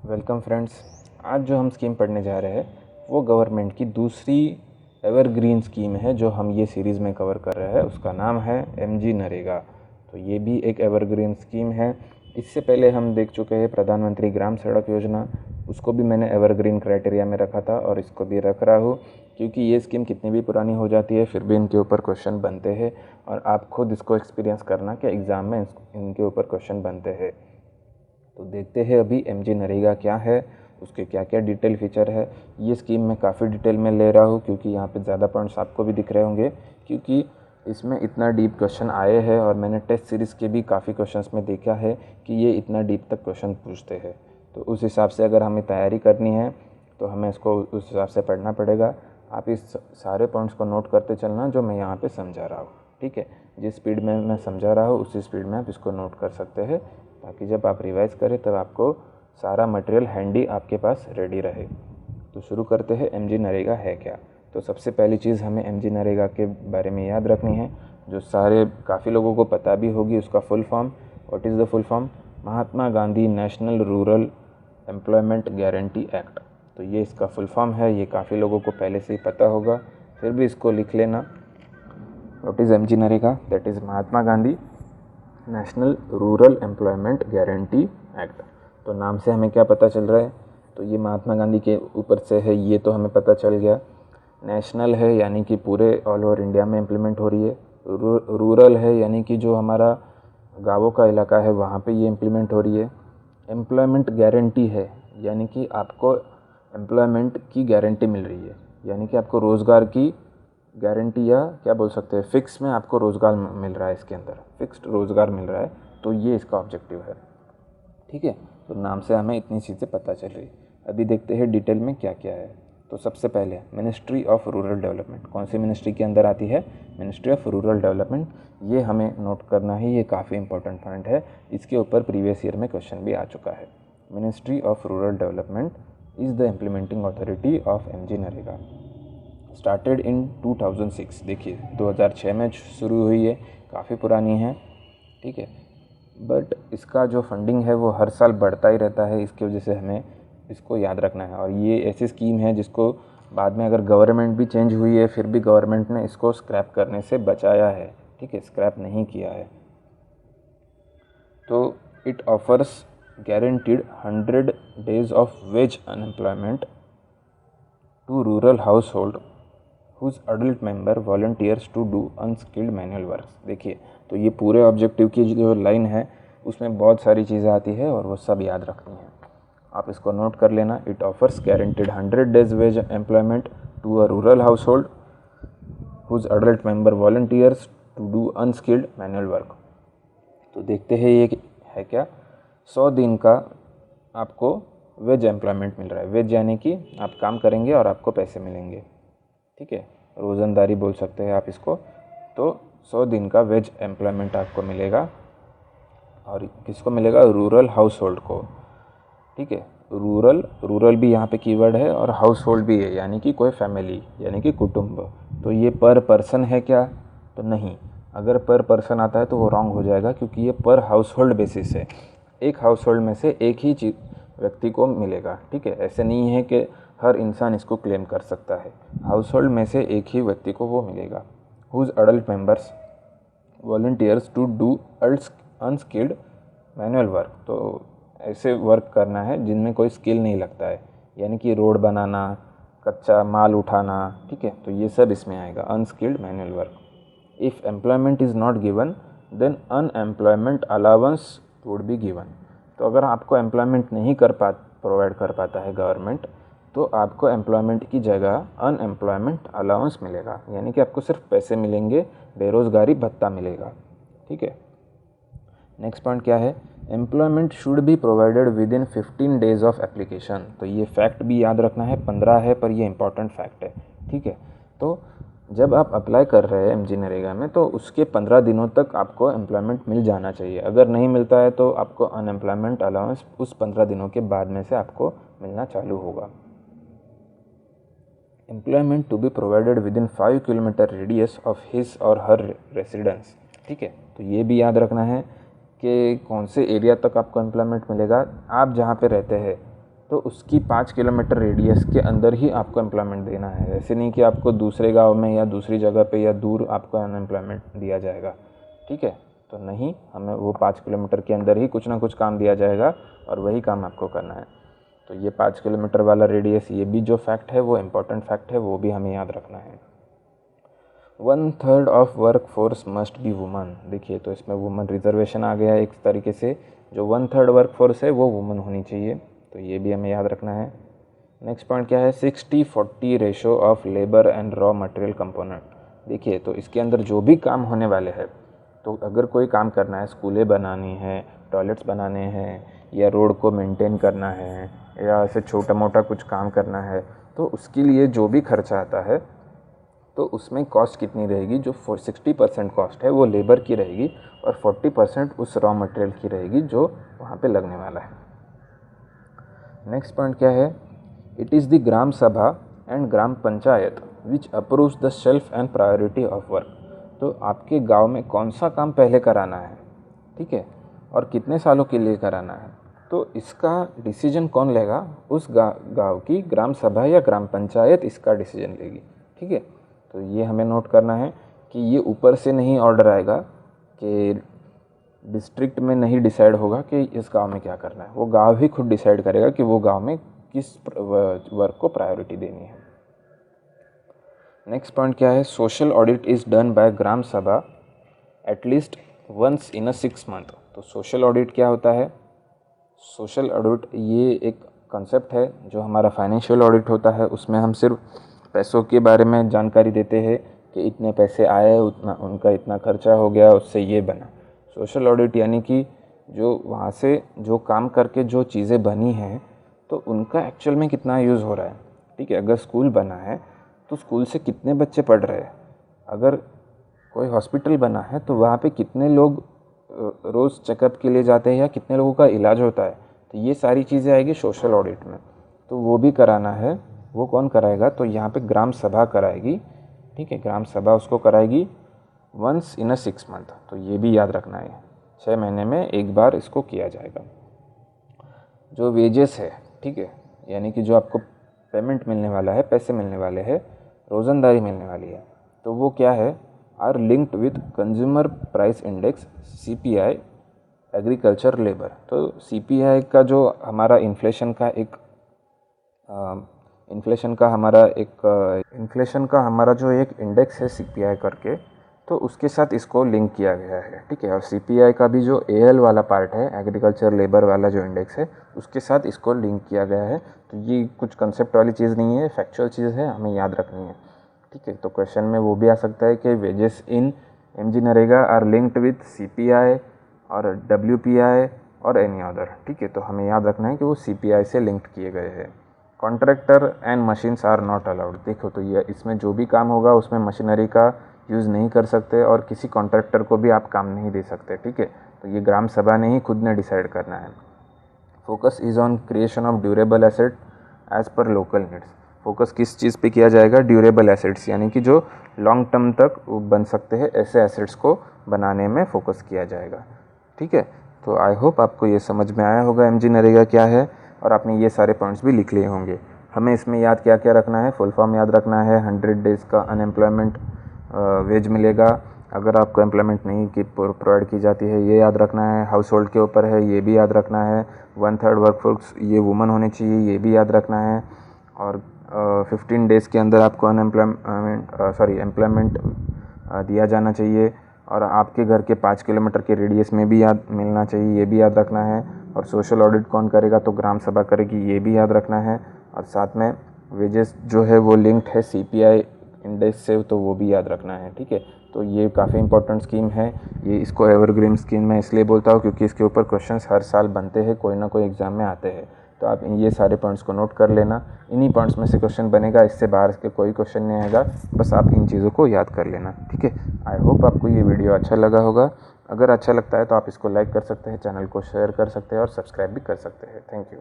Welcome friends. आज जो हम स्कीम पढ़ने जा रहे हैं वो गवर्नमेंट की दूसरी एवरग्रीन स्कीम है जो हम ये सीरीज़ में कवर कर रहे हैं। उसका नाम है एमजी नरेगा। तो ये भी एक एवरग्रीन स्कीम है। इससे पहले हम देख चुके हैं प्रधानमंत्री ग्राम सड़क योजना, उसको भी मैंने एवरग्रीन क्राइटेरिया में रखा था और इसको भी रख रहा हूँ क्योंकि ये स्कीम कितनी भी पुरानी हो जाती है फिर भी इनके ऊपर क्वेश्चन बनते हैं और आप खुद इसको एक्सपीरियंस करना कि एग्ज़ाम में इनके ऊपर क्वेश्चन बनते हैं। तो देखते हैं अभी एमजी नरेगा क्या है, उसके क्या क्या डिटेल फीचर है। ये स्कीम मैं काफ़ी डिटेल में ले रहा हूँ क्योंकि यहाँ पे ज़्यादा पॉइंट्स आपको भी दिख रहे होंगे क्योंकि इसमें इतना डीप क्वेश्चन आए हैं और मैंने टेस्ट सीरीज़ के भी काफ़ी क्वेश्चंस में देखा है कि ये इतना डीप तक क्वेश्चन पूछते हैं। तो उस हिसाब से अगर हमें तैयारी करनी है तो हमें इसको उस हिसाब से पढ़ना पड़ेगा। आप इस सारे पॉइंट्स को नोट करते चलना जो मैं यहाँ पर समझा रहा हूँ, ठीक है। जिस स्पीड में मैं समझा रहा हूँ उसी स्पीड में आप इसको नोट कर सकते हैं ताकि जब आप रिवाइज़ करें तब आपको सारा मटेरियल हैंडी आपके पास रेडी रहे। तो शुरू करते हैं एमजी नरेगा है क्या। तो सबसे पहली चीज़ हमें एमजी नरेगा के बारे में याद रखनी है जो काफ़ी लोगों को पता भी होगी। उसका full form, what is the full form? Mahatma Gandhi national rural employment guarantee act. तो ये इसका फुल फॉर्म है। ये काफ़ी लोगों को पहले से ही पता होगा, फिर भी इसको लिख लेना। What is MG NREGA? That is Mahatma Gandhi national rural employment guarantee act. तो नाम से हमें क्या पता चल रहा है? तो ये महात्मा गांधी के ऊपर से है, ये तो हमें पता चल गया। नेशनल है यानी कि पूरे ऑल ओवर इंडिया में इम्प्लीमेंट हो रही है। रूरल है यानी कि जो हमारा गाँवों का इलाका है वहाँ पे ये इम्प्लीमेंट हो रही है। एम्प्लॉयमेंट गारंटी है यानी कि आपको एम्प्लॉयमेंट की गारंटी मिल रही है, यानी कि आपको रोज़गार की गारंटी या क्या बोल सकते हैं, फिक्स में आपको रोज़गार मिल रहा है, इसके अंदर फिक्स्ड रोज़गार मिल रहा है। तो ये इसका ऑब्जेक्टिव है, ठीक है। तो नाम से हमें इतनी चीज़ें पता चल रही। अभी देखते हैं डिटेल में क्या क्या है। तो सबसे पहले मिनिस्ट्री ऑफ रूरल डेवलपमेंट कौन सी मिनिस्ट्री के अंदर आती है? Ministry of rural development. ये हमें नोट करना है, ये काफ़ी इंपॉर्टेंट पॉइंट है। इसके ऊपर प्रीवियस ईयर में क्वेश्चन भी आ चुका है। Ministry of rural development is the implementing authority of MG NREGA. Started in 2006। देखिए 2006 में शुरू हुई है, काफ़ी पुरानी है, ठीक है। बट इसका जो फंडिंग है वो हर साल बढ़ता ही रहता है, इसकी वजह से हमें इसको याद रखना है। और ये ऐसी स्कीम है जिसको बाद में अगर गवर्नमेंट भी चेंज हुई है फिर भी गवर्नमेंट ने इसको स्क्रैप करने से बचाया है, ठीक है, स्क्रैप नहीं किया है। तो it offers guaranteed 100 days of wage unemployment to rural household whose adult member volunteers to do unskilled manual work। देखिए तो ये पूरे ऑब्जेक्टिव की जो लाइन है उसमें बहुत सारी चीज़ें आती है और वो सब याद रखनी है, आप इसको नोट कर लेना। It offers guaranteed 100 days wage employment to a rural household whose adult member volunteers to do unskilled manual work। तो देखते हैं ये है क्या। 100 दिन का आपको वेज एम्प्लॉयमेंट मिल रहा है। वेज यानी कि आप काम करेंगे और आपको पैसे मिलेंगे, ठीक है, रोज़ंदारी बोल सकते हैं आप इसको। तो 100 दिन का वेज एम्प्लॉयमेंट आपको मिलेगा और किसको मिलेगा? रूरल हाउस होल्ड को, ठीक है। रूरल भी यहाँ पे कीवर्ड है और हाउस होल्ड भी है यानी कि कोई फैमिली यानी कि कुटुंब। तो ये पर पर्सन है क्या? तो नहीं, अगर पर पर्सन आता है तो वो रॉन्ग हो जाएगा क्योंकि ये पर हाउस होल्ड बेसिस है। एक हाउस होल्ड में से एक ही व्यक्ति को मिलेगा, ठीक है। ऐसे नहीं है कि हर इंसान इसको क्लेम कर सकता है। हाउस होल्ड में से एक ही व्यक्ति को वो मिलेगा। Whose adult members volunteers to do unskilled manual work. तो ऐसे वर्क करना है जिनमें कोई स्किल नहीं लगता है, यानी कि रोड बनाना, कच्चा माल उठाना, ठीक है। तो ये सब इसमें आएगा, unskilled manual work. If employment is not given then unemployment allowance would be given. तो अगर आपको एम्प्लॉयमेंट नहीं प्रोवाइड कर पाता है गवर्नमेंट तो आपको एम्प्लॉयमेंट की जगह अनएम्प्लॉयमेंट अलाउंस मिलेगा, यानी कि आपको सिर्फ पैसे मिलेंगे, बेरोज़गारी भत्ता मिलेगा, ठीक है। नेक्स्ट पॉइंट क्या है? Employment should be provided with in 15 days of application. तो ये फैक्ट भी याद रखना है, 15 है पर ये इंपॉर्टेंट फैक्ट है, ठीक है। तो जब आप अप्लाई कर रहे हैं एमजी नरेगा में तो उसके 15 दिनों तक आपको एम्प्लॉयमेंट मिल जाना चाहिए। अगर नहीं मिलता है तो आपको अनएम्प्लॉयमेंट अलाउंस उस 15 दिनों के बाद में से आपको मिलना चालू होगा। Employment to be provided within 5 kilometre radius of his और हर रेसिडेंस, ठीक है। तो ये भी याद रखना है कि कौन से एरिया तक आपको एम्प्लॉयमेंट मिलेगा। आप जहाँ पे रहते हैं तो उसकी 5 किलोमीटर रेडियस के अंदर ही आपको एम्प्लॉयमेंट देना है। ऐसे नहीं कि आपको दूसरे गांव में या दूसरी जगह पे या दूर आपको अनएम्प्लॉयमेंट दिया जाएगा, ठीक है। तो नहीं, हमें वो 5 किलोमीटर के अंदर ही कुछ ना कुछ काम दिया जाएगा और वही काम आपको करना है। तो ये 5 किलोमीटर वाला रेडियस, ये भी जो फैक्ट है वो इम्पॉर्टेंट फैक्ट है, वो भी हमें याद रखना है। 1/3 of work force must be woman. देखिए, तो इसमें वुमन रिजर्वेशन आ गया एक तरीके से, जो 1/3 वर्क फोर्स है वो वुमन होनी चाहिए, तो ये भी हमें याद रखना है। नेक्स्ट पॉइंट क्या है, 60-40 ratio of labour and raw material component. देखिए, तो इसके अंदर जो भी काम होने वाले हैं, तो अगर कोई काम करना है, स्कूलें बनानी है, टॉयलेट्स बनाने हैं, या रोड को मेंटेन करना है, या ऐसे छोटा मोटा कुछ काम करना है, तो उसके लिए जो भी खर्चा आता है तो उसमें कॉस्ट कितनी रहेगी, जो 60% कॉस्ट है वो लेबर की रहेगी और 40% उस रॉ मटेरियल की रहेगी जो वहाँ पे लगने वाला है। नेक्स्ट पॉइंट क्या है, इट इज़ द ग्राम सभा and gram panchayat which approves the self and priority of work. तो आपके गांव में कौन सा काम पहले कराना है, ठीक है, और कितने सालों के लिए कराना है, तो इसका डिसीजन कौन लेगा, उस गांव की ग्राम सभा या ग्राम पंचायत इसका डिसीजन लेगी, ठीक है। तो ये हमें नोट करना है कि ये ऊपर से नहीं ऑर्डर आएगा, कि डिस्ट्रिक्ट में नहीं डिसाइड होगा कि इस गांव में क्या करना है, वो गांव ही खुद डिसाइड करेगा कि वो गांव में किस वर्क को प्रायोरिटी देनी है। नेक्स्ट पॉइंट क्या है, social audit is done by gram sabha at least once in a 6 month. तो सोशल ऑडिट क्या होता है, सोशल ऑडिट ये एक कॉन्सेप्ट है जो हमारा फाइनेंशियल ऑडिट होता है, उसमें हम सिर्फ पैसों के बारे में जानकारी देते हैं कि इतने पैसे आए, उतना उनका इतना खर्चा हो गया, उससे ये बना। सोशल ऑडिट यानी कि जो वहाँ से जो काम करके जो चीज़ें बनी हैं तो उनका एक्चुअल में कितना यूज़ हो रहा है, ठीक है। अगर स्कूल बना है तो स्कूल से कितने बच्चे पढ़ रहे हैं, अगर कोई हॉस्पिटल बना है तो वहाँ पे कितने लोग रोज़ चेकअप के लिए जाते हैं या कितने लोगों का इलाज होता है, तो ये सारी चीज़ें आएगी सोशल ऑडिट में। तो वो भी कराना है, वो कौन कराएगा, तो यहाँ पे ग्राम सभा कराएगी, ठीक है, ग्राम सभा उसको कराएगी वंस इन अ 6 मंथ। तो ये भी याद रखना है, 6 महीने में एक बार इसको किया जाएगा। जो वेजेस है, ठीक है, यानी कि जो आपको पेमेंट मिलने वाला है, पैसे मिलने वाले हैं, रोज़ंदारी मिलने वाली है, तो वो क्या है, are linked with consumer price index CPI agriculture labour. तो CPI का जो हमारा इन्फ्लेशन का हमारा जो एक इंडेक्स है CPI करके, तो उसके साथ इसको लिंक किया गया है, ठीक है। और CPI का भी जो AL वाला पार्ट है, एग्रीकल्चर लेबर वाला जो इंडेक्स है, उसके साथ इसको लिंक किया गया है। तो ये कुछ कंसेप्ट वाली चीज़ नहीं है, फैक्चुअल चीज़ है, हमें याद रखनी है, ठीक है। तो क्वेश्चन में वो भी आ सकता है कि wages in MG NREGA are linked with CPI और WPI और एनी अदर, ठीक है। तो हमें याद रखना है कि वो CPI से लिंक्ड किए गए हैं। Contractor and machines are not allowed. देखो, तो ये इसमें जो भी काम होगा उसमें मशीनरी का यूज़ नहीं कर सकते और किसी कॉन्ट्रैक्टर को भी आप काम नहीं दे सकते, ठीक है। तो ये ग्राम सभा ने ही खुद ने डिसाइड करना है। Focus is on creation of durable asset as per local needs. Focus किस चीज़ पे किया जाएगा, ड्यूरेबल एसेट्स, यानी कि जो लॉन्ग टर्म तक बन सकते हैं, ऐसे एसेट्स को बनाने में फोकस किया जाएगा, ठीक है। तो आई होप आपको ये समझ में आया होगा MG नरेगा क्या है, और आपने ये सारे पॉइंट्स भी लिख लिए होंगे। हमें इसमें याद क्या क्या रखना है, फुल फॉर्म याद रखना है, 100 डेज़ का अनएम्प्लॉयमेंट वेज मिलेगा अगर आपको एम्प्लॉयमेंट नहीं की प्रोवाइड की जाती है, ये याद रखना है। हाउस होल्ड के ऊपर है, ये भी याद रखना है। 1/3 वर्कफोर्स ये वुमन होनी चाहिए, ये भी याद रखना है। और 15 डेज़ के अंदर आपको एम्प्लॉयमेंट दिया जाना चाहिए, और आपके घर के 5 किलोमीटर के रेडियस में भी याद मिलना चाहिए, ये भी याद रखना है। और सोशल ऑडिट कौन करेगा, तो ग्राम सभा करेगी, ये भी याद रखना है। और साथ में वेजेस जो है वो लिंक्ड है CPI इंडेक्स से, तो वो भी याद रखना है, ठीक है। तो ये काफ़ी इंपॉर्टेंट स्कीम है, ये इसको एवरग्रीन स्कीम मैं इसलिए बोलता हूँ क्योंकि इसके ऊपर क्वेश्चंस हर साल बनते हैं, कोई ना कोई एग्ज़ाम में आते हैं। तो आप ये सारे पॉइंट्स को नोट कर लेना, इन्हीं पॉइंट्स में से क्वेश्चन बनेगा, इससे बाहर के कोई क्वेश्चन नहीं आएगा, बस आप इन चीज़ों को याद कर लेना, ठीक है। आई होप आपको ये वीडियो अच्छा लगा होगा। अगर अच्छा लगता है तो आप इसको लाइक कर सकते हैं, चैनल को शेयर कर सकते हैं और सब्सक्राइब भी कर सकते हैं। Thank you.